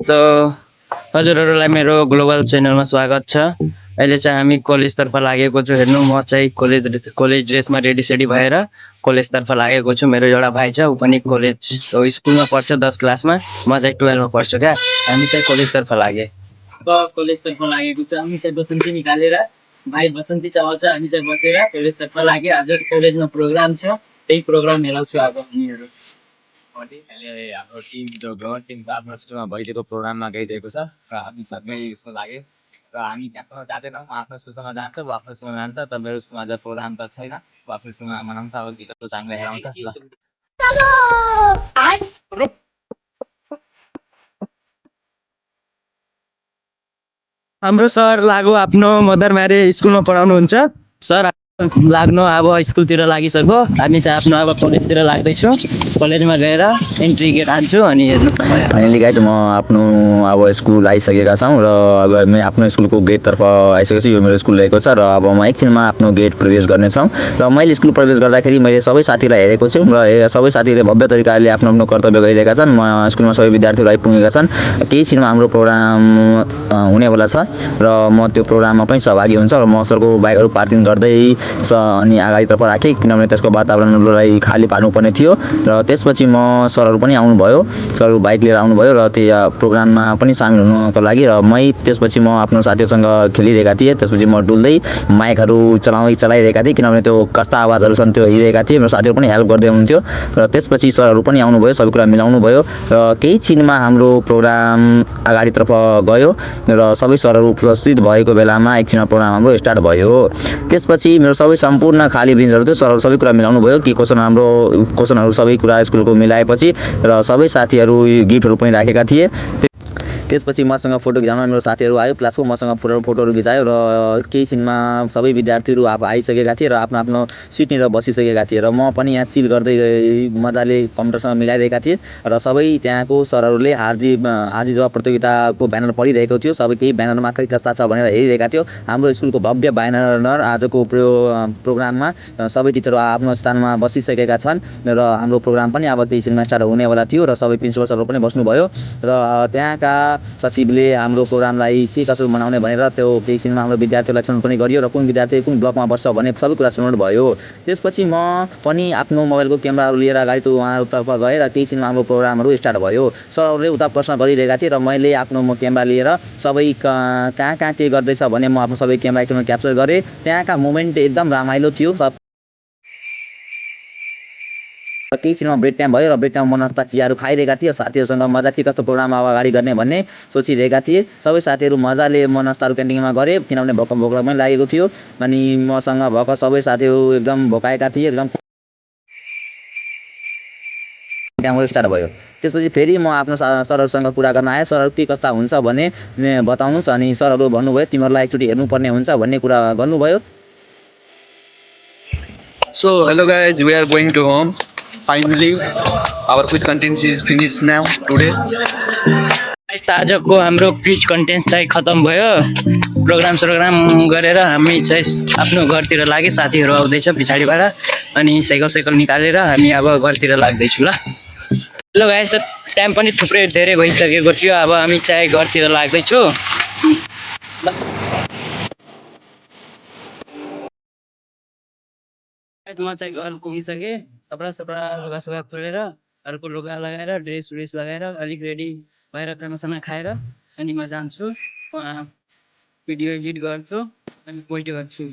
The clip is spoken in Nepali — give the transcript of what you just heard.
सो हजुरहरूलाई मेरो ग्लोबल च्यानलमा स्वागत छ। अहिले चाहिँ हामी कलेजतर्फ लागेको छु। हेर्नु, म चाहिँ कलेज ड्रेसमा रेडी भएर कलेजतर्फ लागेको छु। मेरो एउटा भाइ छ, ऊ पनि कलेज स्कुलमा पढ्छ 10 क्लासमा। म चाहिँ 12मा पढ्छु क्या। हामी चाहिँ कलेजतर्फ लागे कलेजतर्फ लागेको छ। हामी चाहिँ बसन्ती निकालेर भाइ बसन्ती चलाउँछ, हामी चाहिँ बसेर कलेजतर्फ लागे। आज कलेजमा प्रोग्राम छ, त्यही प्रोग्राम हेराउँछु अब हामीहरू। अहिले हाम्रो टिम जो टिमको आफ्नो स्कुलमा भइदिएको प्रोग्राममा गइदिएको छ र हामी सँगै उसको लागि र हामी त्यहाँ जाँदैनौँ। म आफ्नो स्कुलसँग जान्छ, ऊ आफ्नो स्कुलमा जान्छ। त मेरो स्कुलमा आज प्रोग्राम त छैन, ऊ आफ्नो स्कुलमा मनाउँछ। अब गीतहरू चाङ्ग्रा हेराउँछ ल। हाम्रो सर लागु आफ्नो मदर म्यारे स्कुलमा पढाउनुहुन्छ। सर लाग्नु अब स्कुलतिर लागिसक्यो। हामी चाहिँ आफ्नो अब कलेजतिर लाग्दैछौँ। कलेजमा गएर एन्ट्री गेट हान्छु अनि हेर्नु तपाईँ। फाइनली गाइज म आफ्नो अब स्कुल आइसकेका छौँ र अब म आफ्नो स्कुलको गेटतर्फ आइसकेको छु। यो मेरो स्कुल रहेको छ र अब म एकछिनमा आफ्नो गेट प्रवेश गर्नेछौँ। र मैले स्कुल प्रवेश गर्दाखेरि मैले सबै साथीलाई हेरेको छु र सबै साथीहरूले भव्य तरिकाले आफ्नो आफ्नो कर्तव्य गरिरहेका छन्। म स्कुलमा सबै विद्यार्थीहरू आइपुगेका छन्। केही छिनमा हाम्रो प्रोग्राम हुनेवाला छ र म त्यो प्रोग्राममा पनि सहभागी हुन्छ र म सरको बाइकहरू पार्किङ गर्दै अनि अगाडितर्फ राखेँ, किनभने त्यसको वातावरणलाई खाली पार्नुपर्ने थियो। र त्यसपछि म सरहरू पनि आउनुभयो, सरहरू बाइक लिएर आउनुभयो र त्यो प्रोग्राममा पनि सामेल हुनको लागि। र त्यसपछि म आफ्नो साथीहरूसँग खेलिरहेका थिएँ। त्यसपछि म डुल्दै माइकहरू चलाइरहेका थिएँ, किनभने त्यो कस्ता आवाजहरू छन् त्यो हेरिरहेका थिएँ। मेरो साथीहरू पनि हेल्प गर्दै हुनुहुन्थ्यो र त्यसपछि सरहरू पनि आउनुभयो, सबै कुरा मिलाउनु भयो र केही छिनमा हाम्रो प्रोग्राम अगाडितर्फ गयो र सबै सरहरू उपस्थित भएको बेलामा एकछिनमा प्रोग्राम हाम्रो स्टार्ट भयो। त्यसपछि मेरो सबै सम्पूर्ण खाली बेन्चहरू थियो, सरहरू सबै कुरा मिलाउनु भयो कि क्वेसनहरू सबै कुरा स्कुलको मिलाएपछि र सबै साथीहरू गिफ्टहरू पनि राखेका थिए। त्यसपछि मसँग फोटो खिचाउन मेरो साथीहरू आयो क्लासको, मसँग फोटोहरू खिचायो र केही छिनमा सबै विद्यार्थीहरू अब आइसकेका थिए र आफ्नो आफ्नो सिटनिर बसिसकेका थिए र म पनि यहाँ चिल गर्दै मजाले कम्प्युटरसँग मिलाइरहेका थिएँ र सबै त्यहाँको सरहरूले हार्जी जवाब प्रतियोगिताको ब्यानर पढिरहेको थियो। सबै केही ब्यानरमा खै कस्ता छ भनेर हेरिरहेका थियो। हाम्रो स्कुलको भव्य ब्यानर आजको प्रोग्राममा सबै टिचरहरू आफ्नो स्थानमा बसिसकेका छन् र हाम्रो प्रोग्राम पनि अब केही छिनमा स्टार्ट हुनेवाला थियो र सबै प्रिन्सिपल सरहरू पनि बस्नुभयो र त्यहाँका सचिवले हाम्रो प्रोग्रामलाई के कसो मनाउने भनेर त्यो केही छिनमा हाम्रो विद्यार्थीहरूलाई छनौट पनि गरियो र कुन विद्यार्थी कुन ब्लकमा बस्छ भन्ने सबै कुरा छनौट भयो। त्यसपछि म पनि आफ्नो मोबाइलको क्यामेराहरू लिएर अगाडि उहाँहरूतर्फ गएँ र केही छिनमा हाम्रो प्रोग्रामहरू स्टार्ट भयो। सरहरूले उता प्रश्न गरिरहेका थिए र मैले आफ्नो क्यामेरा लिएर सबै कहाँ के गर्दैछ भने म आफ्नो सबै क्यामेरा एकछिनमा क्याप्चर गरेँ। त्यहाँका मोमेन्ट एकदम रमाइलो थियो। केही छिनमा ब्रेक टाइम भयो र ब्रेक टाइम मनस्ता चियाहरू खाइरहेका थिए। साथीहरूसँग मजा के कस्तो प्रोग्राम अब अगाडि गर्ने भन्ने सोचिरहेका थिए। सबै साथीहरू मजाले मनस्ताहरू क्यान्टिनमा गरे, किनभने भोक पनि लागेको थियो। अनि मसँग भएको सबै साथीहरू एकदम भोकाएका थिए। एकदम त्यहाँबाट स्टार्ट भयो। त्यसपछि फेरि म आफ्नो सरहरूसँग कुरा गर्न आएँ। सरहरू के कस्ता हुन्छ भने बताउनुहोस्। अनि सरहरू भन्नुभयो तिमीहरूलाई एकचोटि हेर्नुपर्ने हुन्छ भन्ने कुरा गर्नुभयो। So hello guys, we are going to home. Finally, our quiz content is finished now today. आजको हाम्रो क्विज कन्टेन्ट चाहिँ खतम भयो। प्रोग्राम गरेर हामी चाहिँ आफ्नो घरतिर लागे। साथीहरू आउँदैछ पछाडिबाट अनि साइकल निकालेर हामी अब घरतिर लाग्दैछु ल। हेलो गाइस, टाइम पनि थुप्रै धेरै भइसकेको थियो। अब हामी चाहिँ घरतिर लाग्दैछु। म चाहिँ घर पुगिसकेँ। कपडा लुगा खोलेर अर्को लुगा लगाएर ड्रेस लगाएर अलिक रेडी भएर खानासाना खाएर अनि म जान्छु भिडियो एडिट गर्छु अनि पोस्ट गर्छु।